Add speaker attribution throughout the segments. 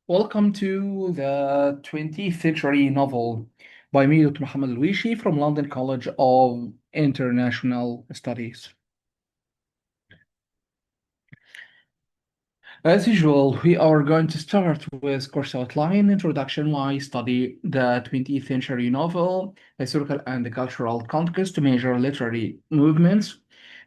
Speaker 1: Welcome to the 20th Century Novel by me, Dr. Muhammad Al from London College of International Studies. As usual, we are going to start with course outline, introduction, why study the 20th century novel, historical and cultural context, major literary movements,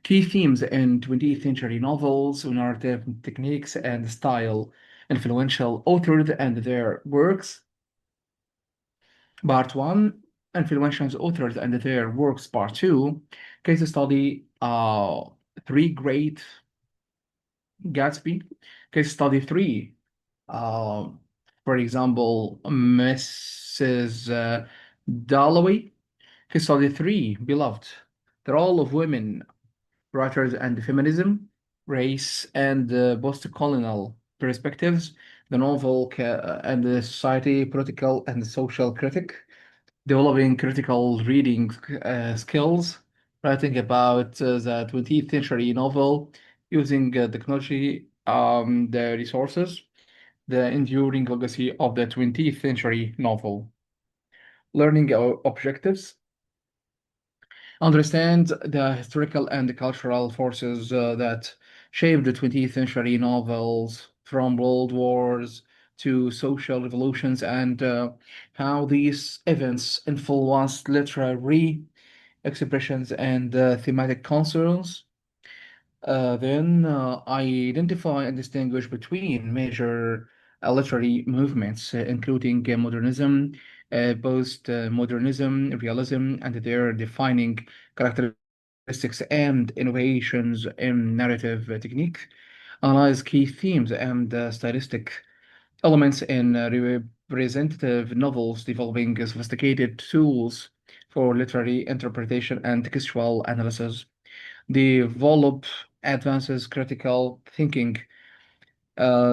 Speaker 1: key themes in 20th century novels, narrative techniques and style, influential authors and their works. Part 1, influential authors and their works. Part 2, case study 3 Great Gatsby. Case study 3, uh, for example, Mrs. Dalloway. Case study 3, Beloved. The role of women, writers and feminism, race and post-colonial perspectives, the novel and the society, political and social critic, developing critical reading skills, writing about the 20th century novel, using technology, the resources, the enduring legacy of the 20th century novel, learning our objectives, understand the historical and cultural forces that shaped the 20th century novels from world wars to social revolutions and how these events influenced literary expressions and thematic concerns. Then identify and distinguish between major literary movements, including modernism, post-modernism, realism, and their defining characteristics and innovations in narrative technique. Analyze key themes and stylistic elements in representative novels, developing sophisticated tools for literary interpretation and textual analysis. Develop advances critical thinking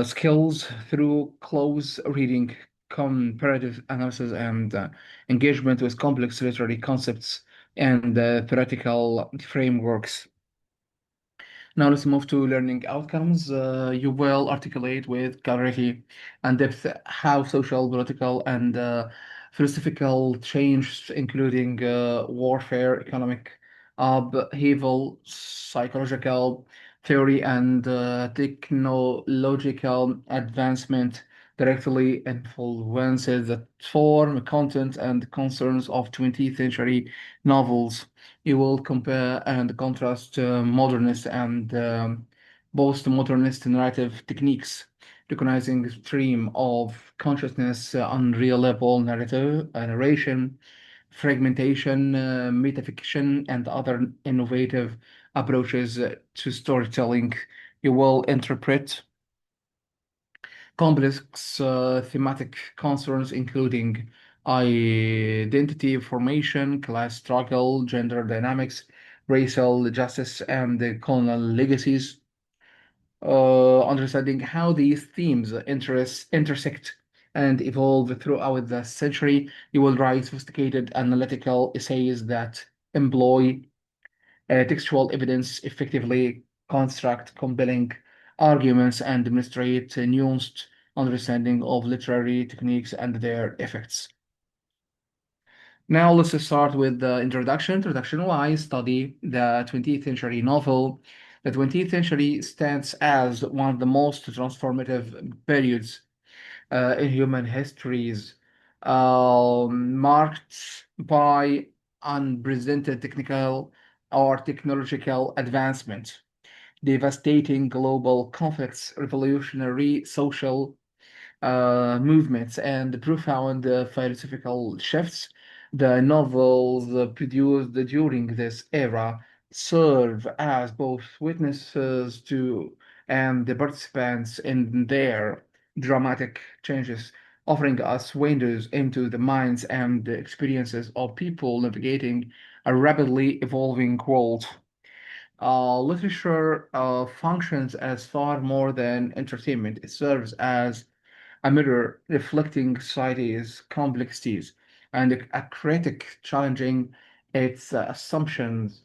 Speaker 1: skills through close reading, comparative analysis, and engagement with complex literary concepts and theoretical frameworks. Now let's move to learning outcomes. You will articulate with clarity and depth how social, political, and philosophical change, including warfare, economic upheaval, psychological theory, and technological advancement directly influences the form, content, and concerns of 20th century novels. You will compare and contrast modernist and post-modernist narrative techniques, recognizing the stream of consciousness, unreliable narration, fragmentation, metafiction, and other innovative approaches to storytelling. You will interpret complex thematic concerns, including identity formation, class struggle, gender dynamics, racial justice, and the colonial legacies. Understanding how these themes intersect and evolve throughout the century, you will write sophisticated analytical essays that employ textual evidence effectively, construct compelling arguments, and demonstrate a nuanced understanding of literary techniques and their effects. Now let's start with the introduction. Introduction, why study the 20th century novel? The 20th century stands as one of the most transformative periods in human histories, marked by unprecedented technical or technological advancement, devastating global conflicts, revolutionary social movements, and profound philosophical shifts. The novels produced during this era serve as both witnesses to and the participants in their dramatic changes, offering us windows into the minds and the experiences of people navigating a rapidly evolving world. Literature functions as far more than entertainment. It serves as a mirror reflecting society's complexities and a critic challenging its assumptions.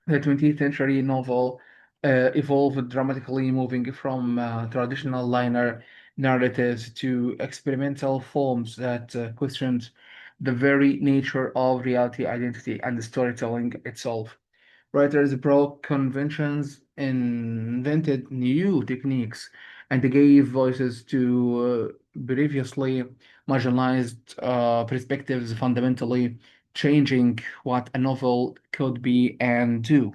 Speaker 1: The 20th century novel evolved dramatically, moving from traditional linear narratives to experimental forms that questioned the very nature of reality, identity, and storytelling itself. Writers broke conventions, invented new techniques, and gave voices to previously marginalized perspectives, fundamentally changing what a novel could be and do.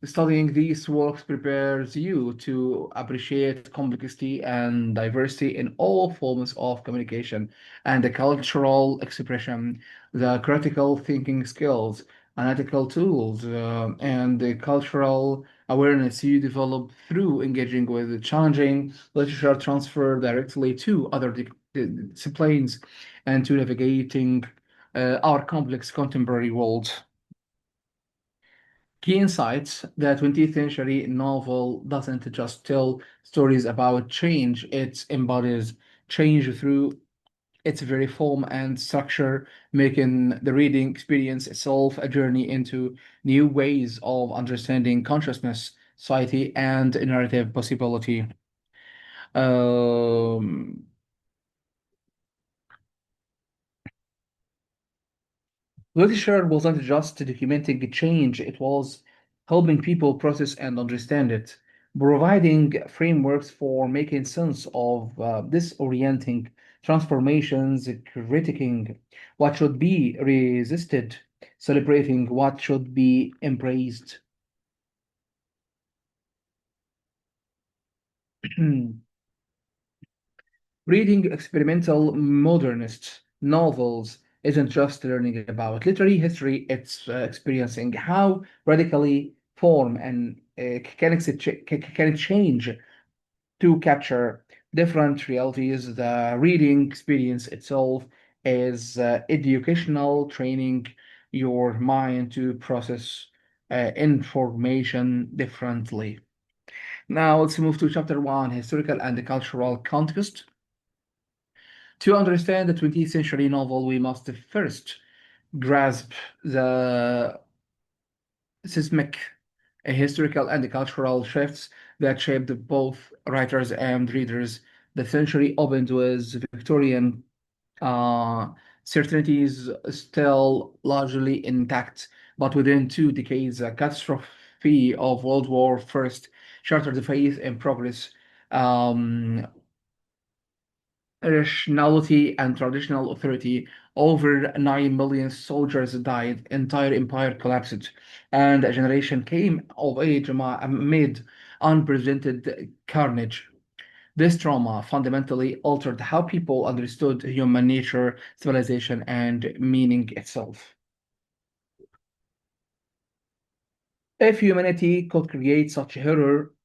Speaker 1: Studying these works prepares you to appreciate complexity and diversity in all forms of communication and the cultural expression, the critical thinking skills, analytical tools, and the cultural awareness you develop through engaging with challenging literature transfer directly to other disciplines and to navigating our complex contemporary world. Key insights: the 20th century novel doesn't just tell stories about change, it embodies change through its very form and structure, making the reading experience itself a journey into new ways of understanding consciousness, society, and narrative possibility. Um, Literature wasn't just documenting change, it was helping people process and understand it, providing frameworks for making sense of disorienting transformations, critiquing what should be resisted, celebrating what should be embraced. Reading experimental modernist novels isn't just learning about literary history, it's experiencing how radically form and can it change to capture different realities. The reading experience itself is educational, training your mind to process information differently. Now let's move to chapter one, historical and cultural context. To understand the 20th century novel, we must first grasp the seismic historical and cultural shifts that shaped both writers and readers. The century opened with Victorian uh, certainties still largely intact, but within 2 decades, the catastrophe of World War First shattered the faith in progress. Um, Rationality and traditional authority. Over 9 million soldiers died, entire empire collapsed, and a generation came of age amid unprecedented carnage. This trauma fundamentally altered how people understood human nature, civilization, and meaning itself. If humanity could create such horror,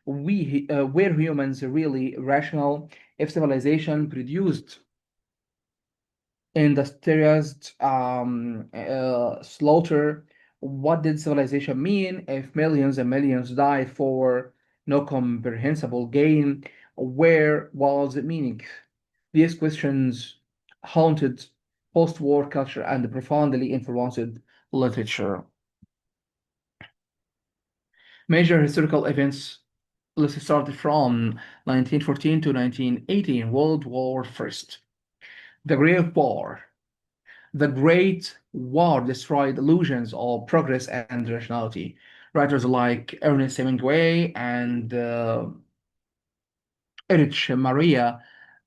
Speaker 1: were humans really rational? If civilization produced industrialized slaughter. What did civilization mean if millions and millions died for no comprehensible gain? Where was the meaning? These questions haunted post-war culture and profoundly influenced literature. Major historical events. Let's start from 1914 to 1918, World War First. The Great War. The Great War destroyed illusions of progress and rationality. Writers like Ernest Hemingway and Erich Maria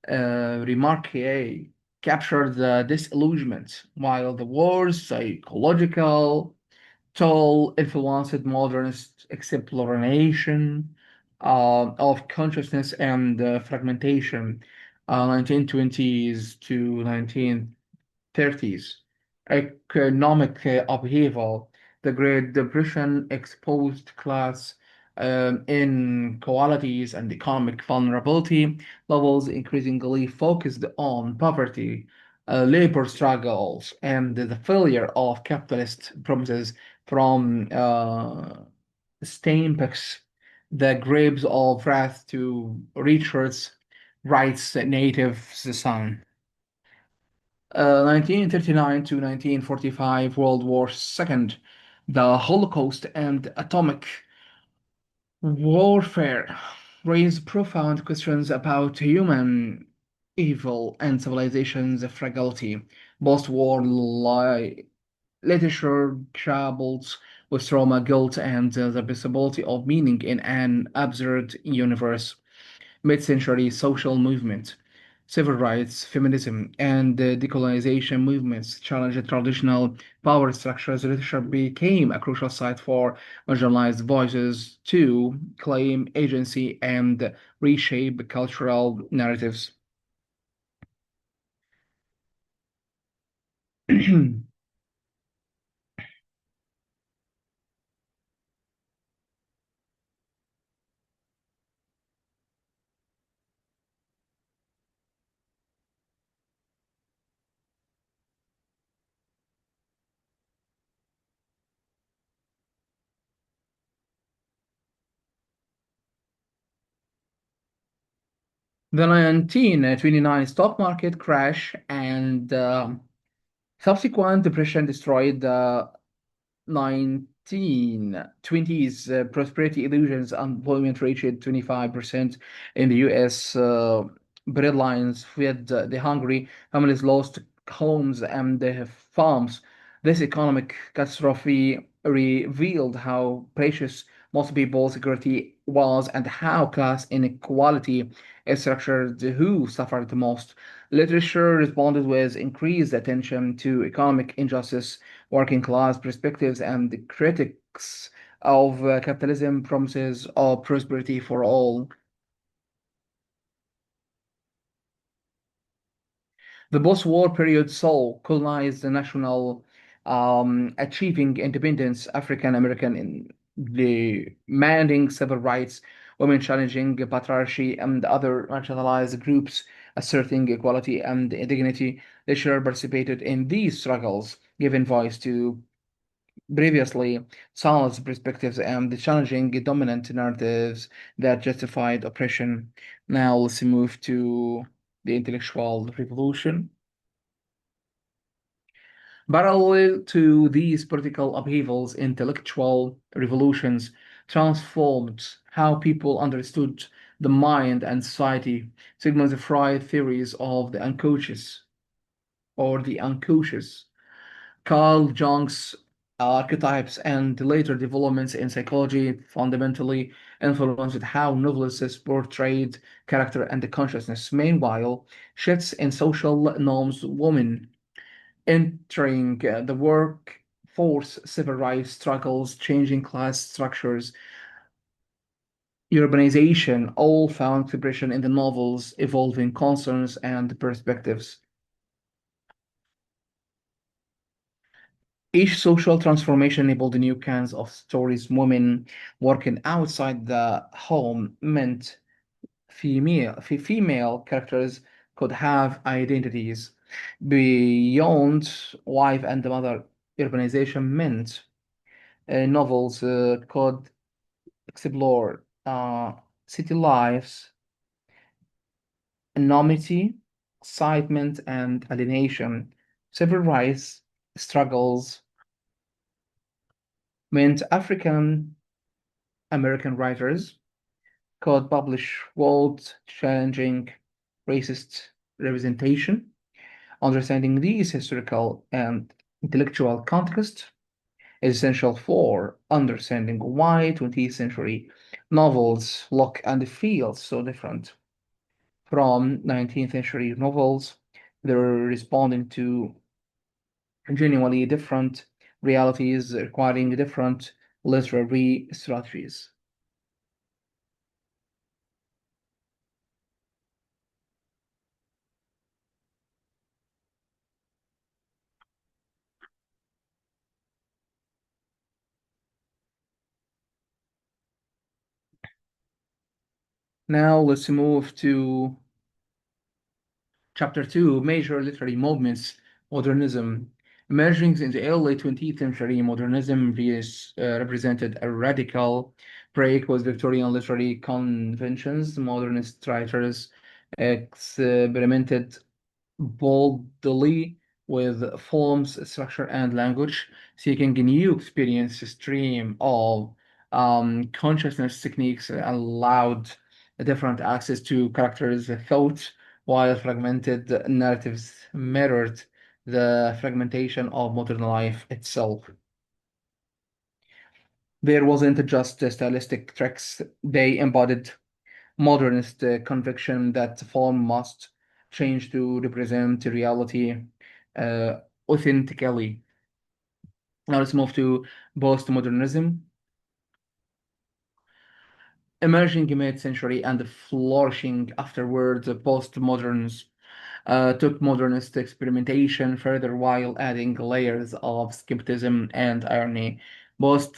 Speaker 1: Remarque captured the disillusionment, while the war's psychological toll influenced modernist exploration of consciousness and fragmentation, 1920s to 1930s. Economic upheaval. The Great Depression exposed class inequalities and economic vulnerability. Levels increasingly focused on poverty, labor struggles, and the failure of capitalist promises from Steinbeck's The Grapes of Wrath to Richard's Wright's Native Son. 1939 to 1945, World War II, the Holocaust and atomic warfare. raise profound questions about human evil and civilization's fragility. Post-war literature grapples with trauma, guilt, and the possibility of meaning in an absurd universe. Mid-century social movement, civil rights, feminism, and decolonization movements challenged traditional power structures. Literature became a crucial site for marginalized voices to claim agency and reshape cultural narratives. The 1929 stock market crash and subsequent depression destroyed the 1920s prosperity illusions. Unemployment reached 25% in the US. Breadlines fed the hungry. Families lost homes and their farms. This economic catastrophe revealed how precious most people's security was and how class inequality is structured. Who suffered the most? Literature responded with increased attention to economic injustice, working class perspectives, and the critics of capitalism promises of prosperity for all. The post-war period saw colonized national achieving independence, African American in demanding civil rights, women challenging patriarchy, and other marginalized groups asserting equality and dignity. Literature participated in these struggles, giving voice to previously silenced perspectives and challenging dominant narratives that justified oppression. Now let's move to the intellectual revolution. Parallel to these political upheavals, intellectual revolutions transformed how people understood the mind and society. Sigmund Freud theories of the unconscious or the unconscious, Carl Jung's archetypes, and later developments in psychology fundamentally influenced how novelists portrayed character and consciousness. Meanwhile, shifts in social norms, women entering the workforce, civil rights struggles, changing class structures, urbanization, all found expression in the novel's evolving concerns and perspectives. Each social transformation enabled new kinds of stories. Women working outside the home meant female characters could have identities beyond wife and mother. Urbanization meant novels could explore city lives, anonymity, excitement, and alienation. Civil rights struggles meant African American writers could publish world challenging racist representation. Understanding these historical and intellectual context is essential for understanding why 20th century novels look and feel so different from 19th century novels. They're responding to genuinely different realities requiring different literary strategies. Now let's move to Chapter 2, Major Literary Movements, Modernism. Emerging in the early 20th century, modernism represented a radical break with Victorian literary conventions. Modernist writers experimented boldly with forms, structure, and language, seeking a new experience stream of consciousness techniques allowed different access to characters' thoughts, while fragmented narratives mirrored the fragmentation of modern life itself. There wasn't just stylistic tricks, they embodied modernist conviction that form must change to represent reality uh, authentically. Now let's move to postmodernism. Emerging mid-century and flourishing afterward, the postmoderns took modernist experimentation further while adding layers of skepticism and irony. Modernist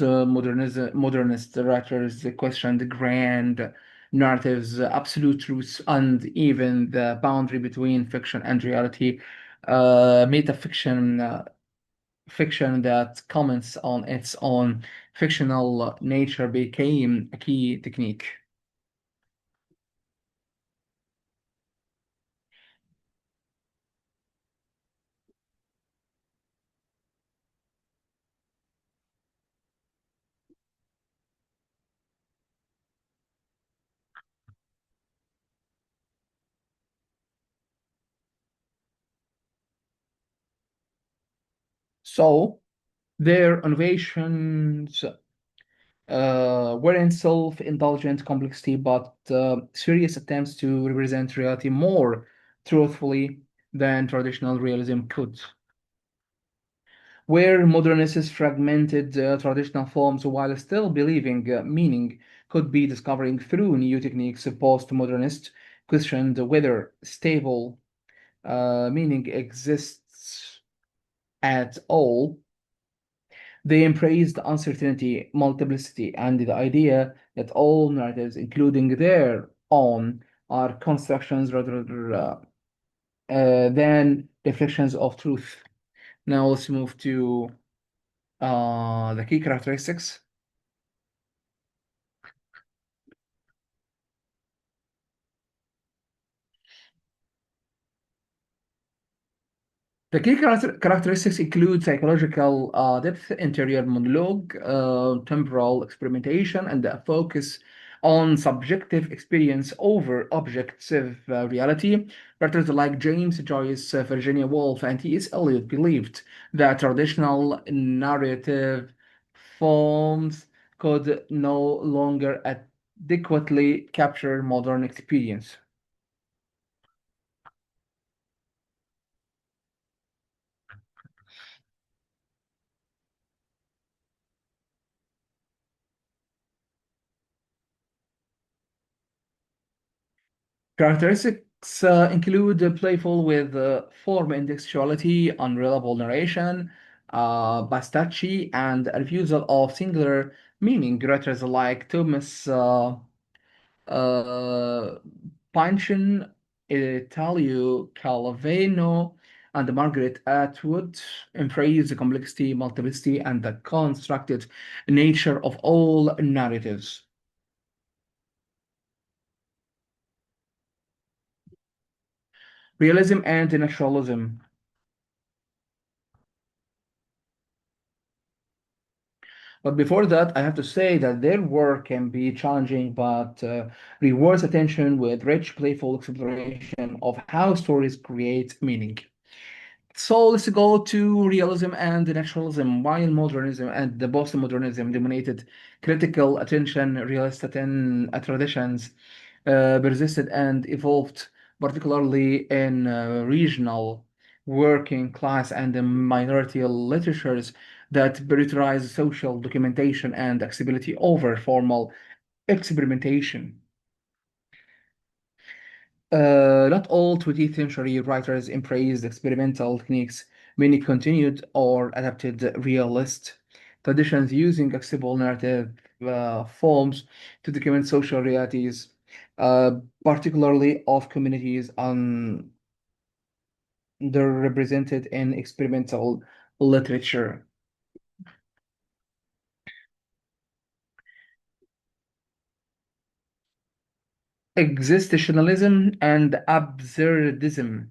Speaker 1: writers questioned grand narratives, absolute truths, and even the boundary between fiction and reality. Metafiction, fiction that comments on its own fictional nature became a key technique. So their innovations weren't self-indulgent complexity, but serious attempts to represent reality more truthfully than traditional realism could. Where modernists fragmented traditional forms while still believing meaning could be discovering through new techniques, postmodernists questioned whether stable meaning exists at all. They embraced uncertainty, multiplicity, and the idea that all narratives, including their own, are constructions rather than reflections of truth. Now let's move to the key characteristics. The key characteristics include psychological depth, interior monologue, temporal experimentation, and a focus on subjective experience over objective reality. Writers like James Joyce, Virginia Woolf, and T.S. Eliot believed that traditional narrative forms could no longer adequately capture modern experience. Characteristics include playful with form and textuality, unreliable narration, pastiche, and a refusal of singular meaning. Writers like Thomas uh, Pynchon, Italio Calvino, and Margaret Atwood emphasize the complexity, multiplicity, and the constructed nature of all narratives. Realism and naturalism. But before that, I have to say that their work can be challenging, but rewards attention with rich, playful exploration of how stories create meaning. So let's go to realism and naturalism. While modernism and the postmodernism dominated critical attention, realist traditions persisted and evolved, particularly in regional, working class, and minority literatures that prioritize social documentation and accessibility over formal experimentation. Not all 20th century writers embraced experimental techniques. Many continued or adapted realist traditions using accessible narrative forms to document social realities, particularly of communities underrepresented in experimental literature. Existentialism and absurdism.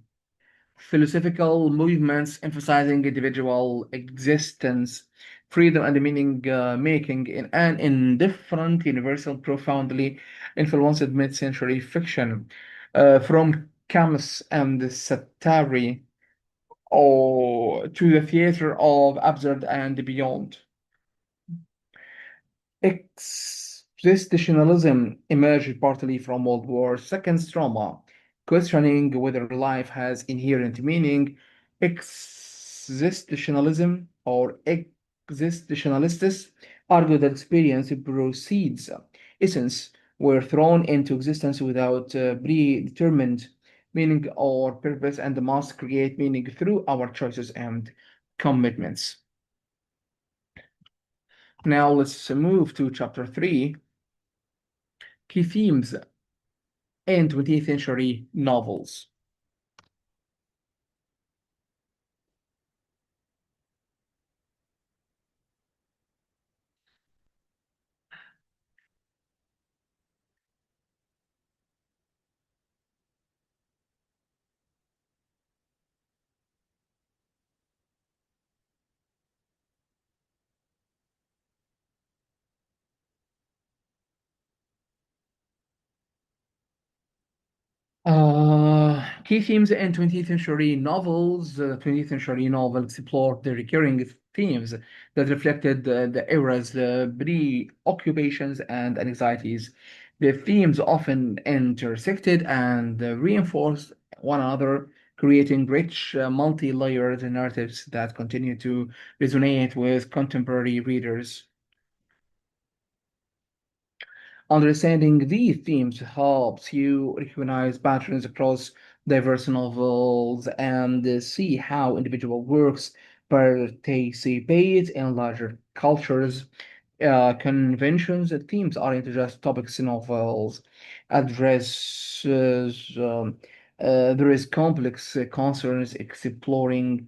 Speaker 1: Philosophical movements emphasizing individual existence freedom and meaning making in an indifferent, universal, profoundly influenced mid-century fiction, from Camus and Satire or to the theater of absurd and beyond. Existentialism emerged partly from World War II's trauma, questioning whether life has inherent meaning. Existentialism or existentialists argue that experience proceeds essence were thrown into existence without predetermined meaning or purpose and must create meaning through our choices and commitments. Now let's move to chapter 3, key themes in 20th century novels. Key themes in 20th century novels. 20th century novels explored the recurring themes that reflected the era's preoccupations and anxieties. The themes often intersected and reinforced one another, creating rich, multi-layered narratives that continue to resonate with contemporary readers. Understanding these themes helps you recognize patterns across diverse novels and see how individual works participate in larger cultures, conventions. Themes aren't just topics in novels, addresses there is complex concerns explored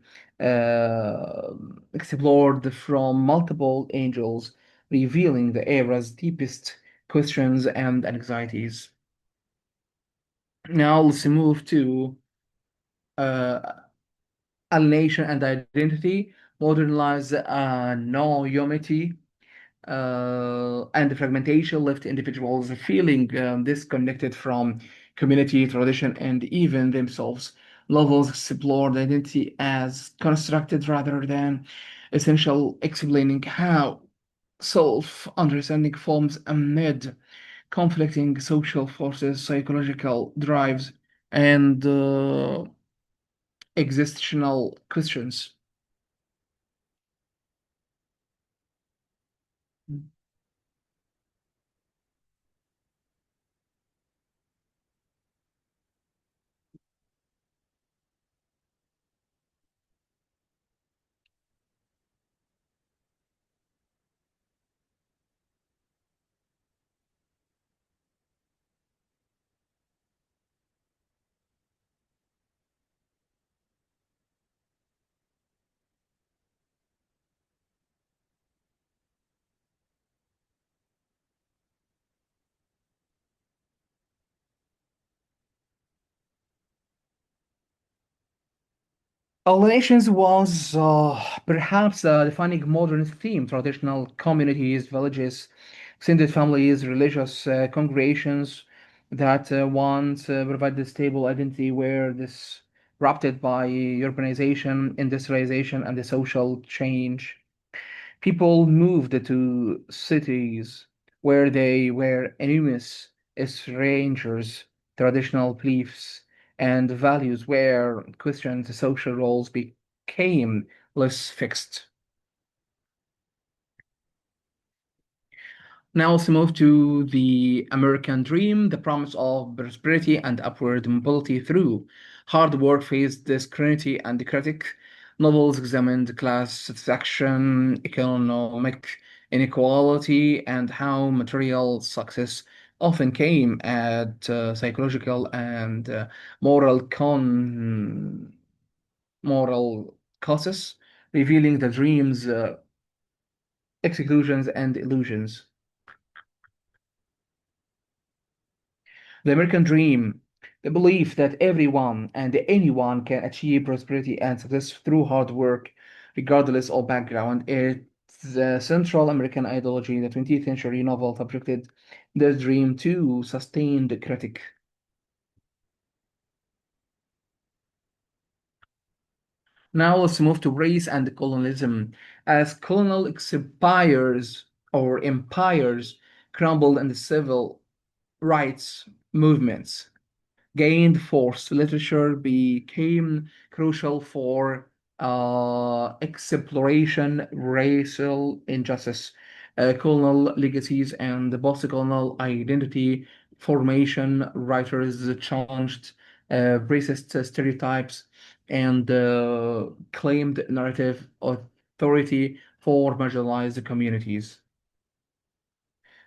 Speaker 1: from multiple angles, revealing the era's deepest questions and anxieties. Now let's move to uh, alienation and identity, modernized anonymity, and fragmentation left individuals feeling disconnected from community, tradition, and even themselves. Novels explored identity as constructed rather than essential, explaining how self-understanding forms amid conflicting social forces, psychological drives, and existential questions. Aliens was perhaps a defining modern theme. Traditional communities, villages, extended families, religious congregations that once provided stable identity were disrupted by urbanization, industrialization, and the social change. People moved to cities where they were anonymous strangers, traditional beliefs and values were questioned, social roles became less fixed. Now let's move to the American dream, the promise of prosperity and upward mobility through hard work faced scrutiny and critic. Novels examined class satisfaction, economic inequality, and how material success often came at psychological and moral costs, revealing the dream's exclusions and illusions. The American dream, the belief that everyone and anyone can achieve prosperity and success through hard work, regardless of background. It's the Central American ideology, the 20th century novel subjected the dream to sustained critic. Now let's move to race and colonialism. As colonial empires crumbled and the civil rights movements gained force, literature became crucial for exploration, racial injustice, colonial legacies, and post-colonial identity formation. Writers challenged racist stereotypes and claimed narrative authority for marginalized communities.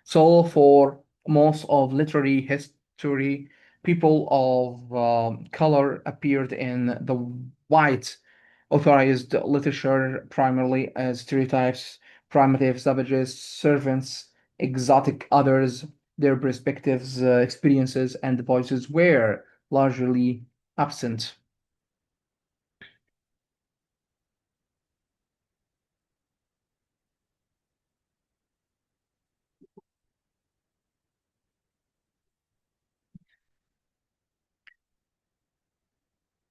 Speaker 1: So, for most of literary history, people of color appeared in the white authorized literature primarily as stereotypes, primitive savages, servants, exotic others. Their perspectives, experiences, and voices were largely absent.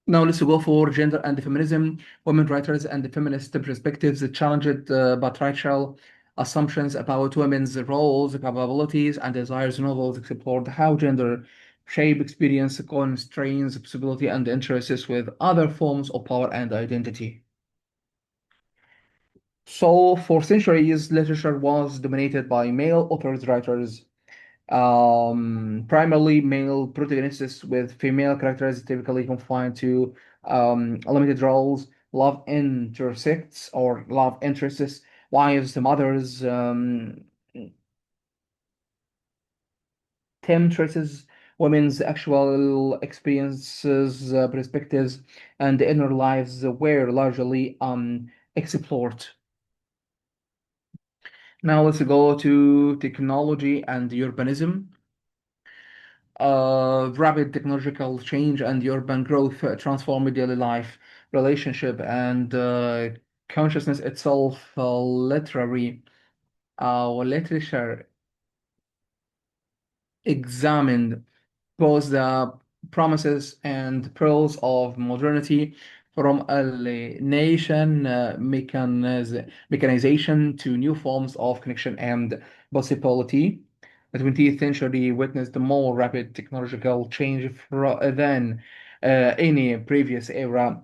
Speaker 1: Now let's go for gender and feminism. Women writers and feminist perspectives challenged patriarchal assumptions about women's roles, capabilities, and desires. Novels explored how gender shape experience, constraints, possibility, and interests with other forms of power and identity. So, for centuries, literature was dominated by male authors, writers, primarily male protagonists with female characters typically confined to limited roles, love intersects or love interests, wives, mothers, temptresses, women's actual experiences, perspectives, and inner lives were largely explored. Now let's go to technology and urbanism. Rapid technological change and urban growth transform daily life, relationship, and consciousness itself. Literature examined both the promises and pearls of modernity, from alienation, mechanization to new forms of connection and possibility. The 20th century witnessed more rapid technological change than any previous era.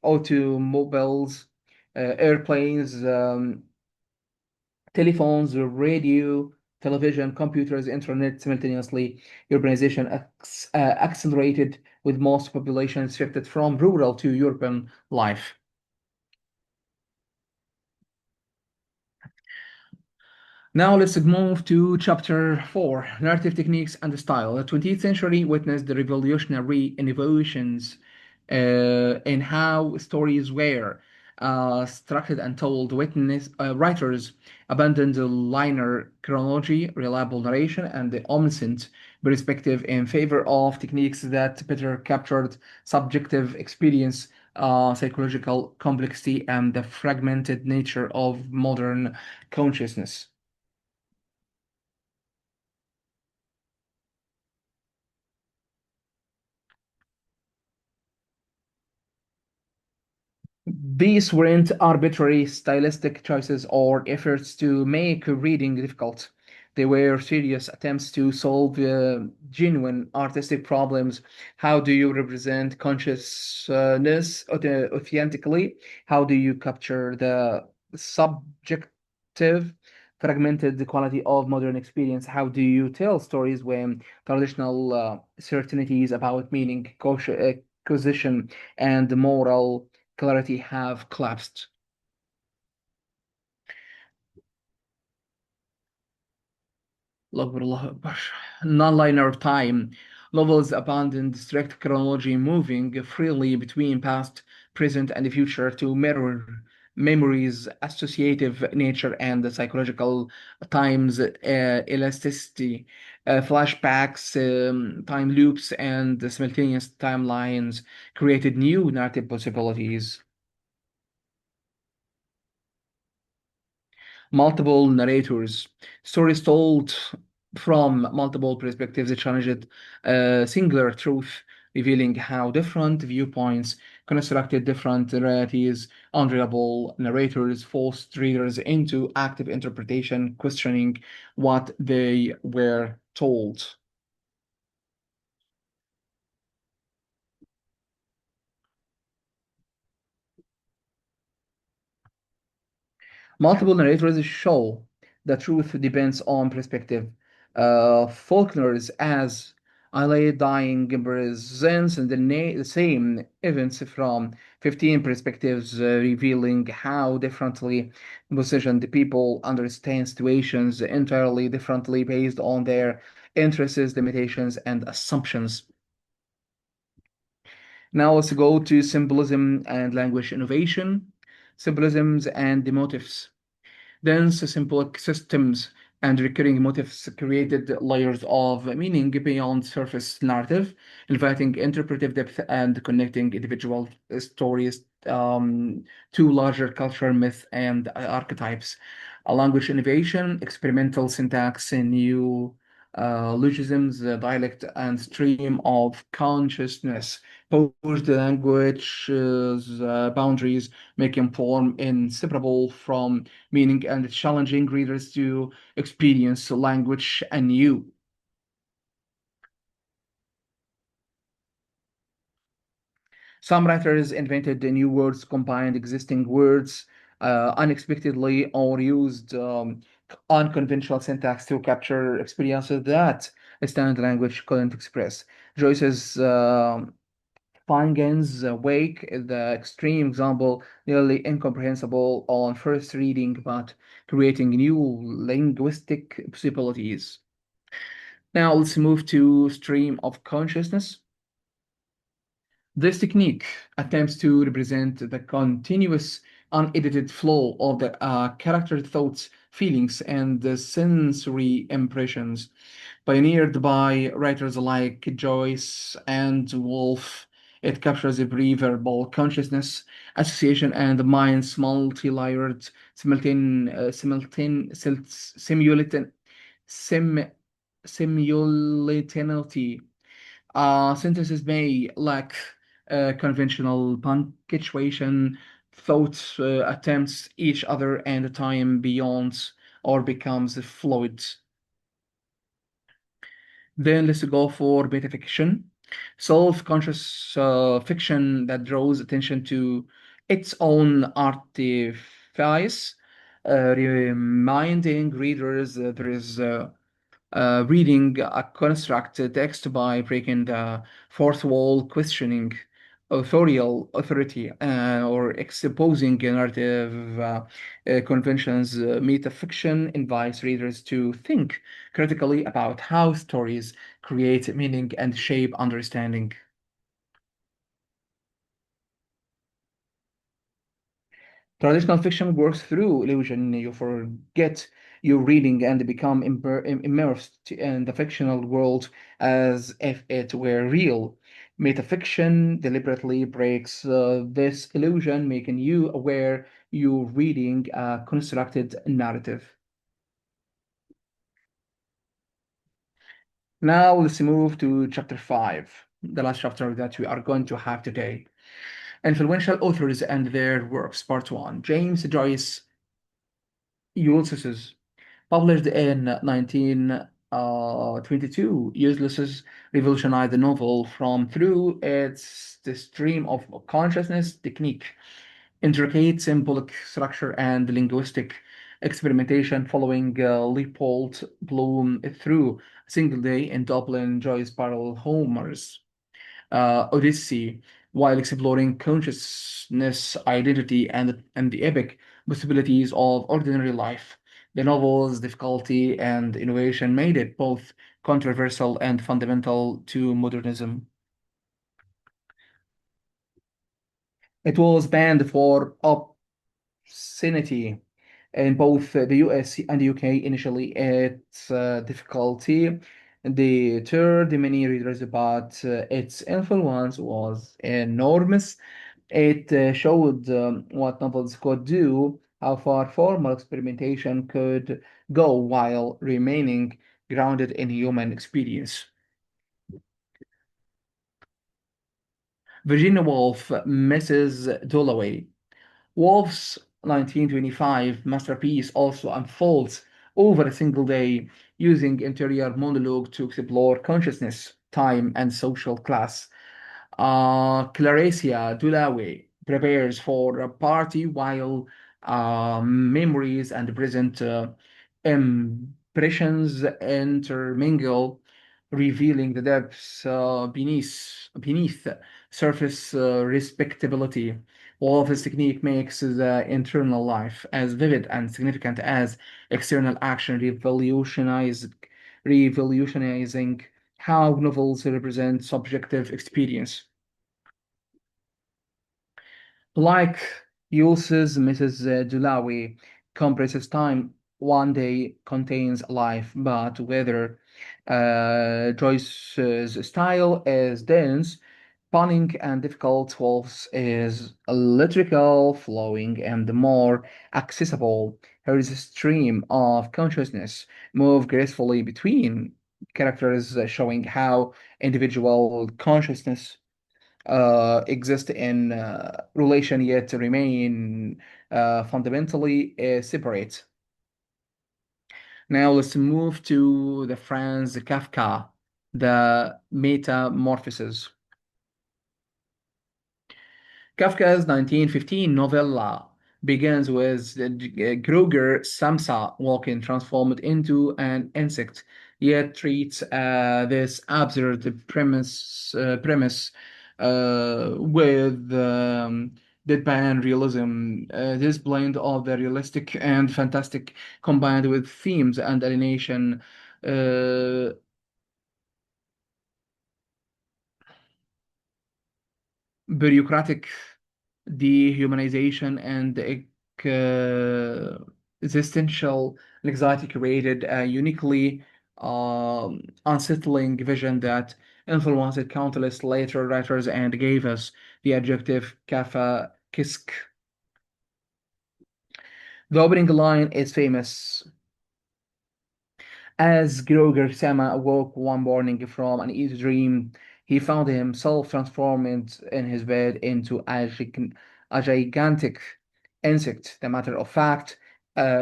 Speaker 1: Automobiles, airplanes, telephones, radio, television, computers, internet simultaneously. Urbanization accelerated with most populations shifted from rural to urban life. Now let's move to chapter 4, narrative techniques and style. The 20th century witnessed the revolutionary innovations in how stories were structured and told. Writers abandoned the linear chronology, reliable narration, and the omniscient perspective in favor of techniques that better captured subjective experience, psychological complexity, and the fragmented nature of modern consciousness. These weren't arbitrary stylistic choices or efforts to make reading difficult. They were serious attempts to solve genuine artistic problems. How do you represent consciousness authentically? How do you capture the subjective, fragmented quality of modern experience? How do you tell stories when traditional certainties about meaning, causation, and moral clarity have collapsed? الله أكبر. Non-linear time. Novels abandon strict chronology, moving freely between past, present, and future to mirror memories, associative nature, and the psychological times, elasticity, flashbacks, time loops, and the simultaneous timelines created new narrative possibilities. multiple narrators, stories told from multiple perspectives challenged singular truth, revealing how different viewpoints constructed different realities. Unreliable narrators forced readers into active interpretation, questioning what they were told. Multiple narrators show that truth depends on perspective. Faulkner's as Alay dying presents the same events from 15 perspectives, revealing how differently positioned people understand situations entirely differently based on their interests, limitations, and assumptions. Now let's go to symbolism and language innovation, symbolisms and the motifs. Dense, simple systems and recurring motifs created layers of meaning beyond surface narrative, inviting interpretive depth and connecting individual stories to larger cultural myth and archetypes. A language innovation, experimental syntax, new logisms, dialect, and stream of consciousness push the language's boundaries, making form inseparable from meaning and challenging readers to experience language anew. Some writers invented new words, combined existing words unexpectedly, or used unconventional syntax to capture experiences that a standard language couldn't express. Joyce's Fangen's Wake is the extreme example, nearly incomprehensible on first reading, but creating new linguistic possibilities. Now let's move to stream of consciousness. This technique attempts to represent the continuous, unedited flow of the character thoughts, feelings, and the sensory impressions. Pioneered by writers like Joyce and Woolf, it captures a pre-verbal consciousness, association, and the mind's multi-layered, simultaneity, sim, simultaneity. Sentences may lack conventional punctuation, thoughts attempts each other, and time beyond or becomes fluid. Then let's go for metafiction, self-conscious fiction that draws attention to its own artifice, reminding readers that there is reading a constructed text by breaking the fourth wall, questioning authority, or exposing narrative conventions. Metafiction invites readers to think critically about how stories create meaning and shape understanding. Traditional fiction works through illusion. You forget you're reading and become immersed in the fictional world as if it were real. Metafiction deliberately breaks this illusion, making you aware you're reading a constructed narrative. Now let's move to chapter 5, the last chapter that we are going to have today. Influential authors and their works, part 1. James Joyce Ulysses, published in 1922, Ulysses revolutionized the novel from through its the stream of consciousness technique, intricate symbolic structure, and linguistic experimentation following Leopold Bloom through a single day in Dublin. Joyce parallel Homer's Odyssey while exploring consciousness, identity, and the epic possibilities of ordinary life. The novel's difficulty and innovation made it both controversial and fundamental to modernism. It was banned for obscenity in both the US and UK initially. Its difficulty deterred many readers, but its influence was enormous. It showed what novels could do how far formal experimentation could go while remaining grounded in human experience. Virginia Woolf, Mrs. Dalloway. Woolf's 1925 masterpiece also unfolds over a single day, using interior monologue to explore consciousness, time, and social class. Claricia Dulawe prepares for a party while memories and present impressions intermingle, revealing the depths beneath surface respectability. All of this technique makes the internal life as vivid and significant as external action, revolutionizing how novels represent subjective experience. Like uses Mrs. Dulawi, compresses time. One day contains life, but whether Joyce's style is dense, punning, and difficult, Wolf's is electrical, flowing, and more accessible. Her stream of consciousness move gracefully between characters, showing how individual consciousness exist in relation yet remain fundamentally separate. Now let's move to the Franz Kafka, the Metamorphoses. Kafka's 1915 novella begins with Kruger Samsa walking transformed into an insect, yet treats this absurd premise with deadpan realism. This blend of the realistic and fantastic combined with themes and alienation, uh, bureaucratic dehumanization, and existential anxiety created a uniquely unsettling vision that influenced countless later writers and gave us the adjective kafa kisk. The opening line is famous. As Groger Sama awoke one morning from an easy dream, he found himself transformed in his bed into a gigantic insect. The matter of fact,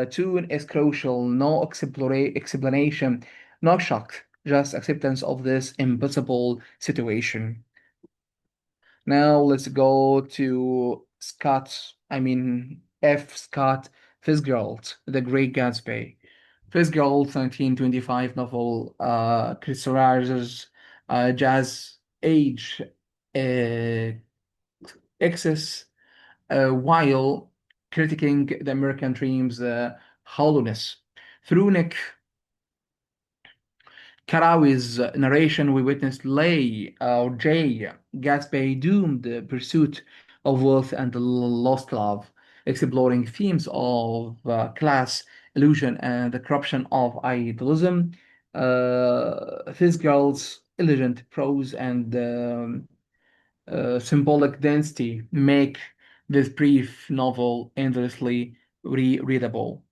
Speaker 1: tune is crucial. No explanation, no shock, just acceptance of this impossible situation. Now let's go to F. Scott Fitzgerald, The Great Gatsby. Fitzgerald's 1925 novel criticizes jazz age uh, excess while critiquing the American dream's hollowness. Through Nick Karawi's narration, we witnessed Jay Gatsby doomed the pursuit of wealth and lost love, exploring themes of class, illusion, and the corruption of idealism. Fitzgerald's elegant prose and symbolic density make this brief novel endlessly readable.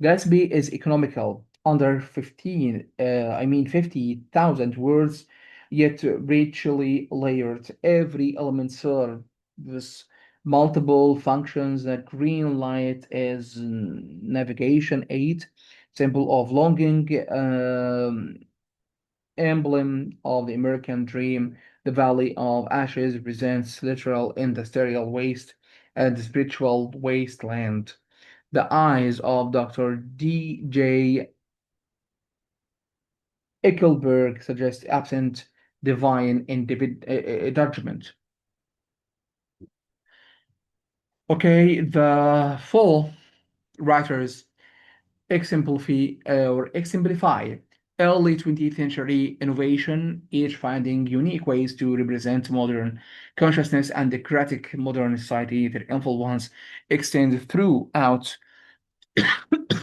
Speaker 1: Gatsby is economical, under 50,000 words, yet richly layered. Every element serves multiple functions. The green light is navigation aid, symbol of longing, emblem of the American dream. The Valley of Ashes represents literal industrial waste and spiritual wasteland. The eyes of Dr. D.J. Eichelberg suggest absent divine judgment. Okay, the full writers exemplify early 20th century innovation, each finding unique ways to represent modern consciousness and the critic modern society. Their influence extends throughout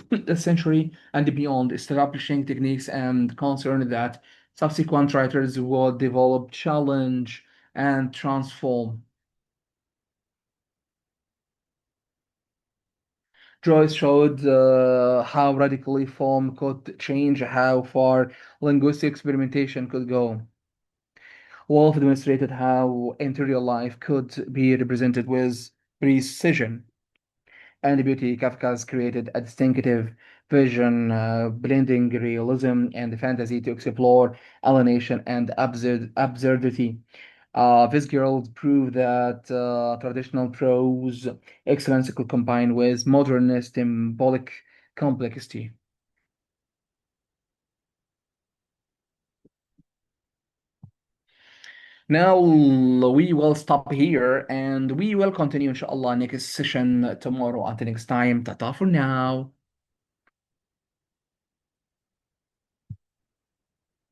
Speaker 1: the century and beyond, establishing techniques and concern that subsequent writers will develop, challenge, and transform. Joyce showed how radically form could change how far linguistic experimentation could go. Wolf demonstrated how interior life could be represented with precision and beauty. Kafka's created a distinctive vision, blending realism and fantasy to explore alienation and absurdity. Fitzgerald proved that traditional prose excellence could combine with modern symbolic complexity. Now we will stop here and we will continue inshallah next session tomorrow. Until next time, tata for now.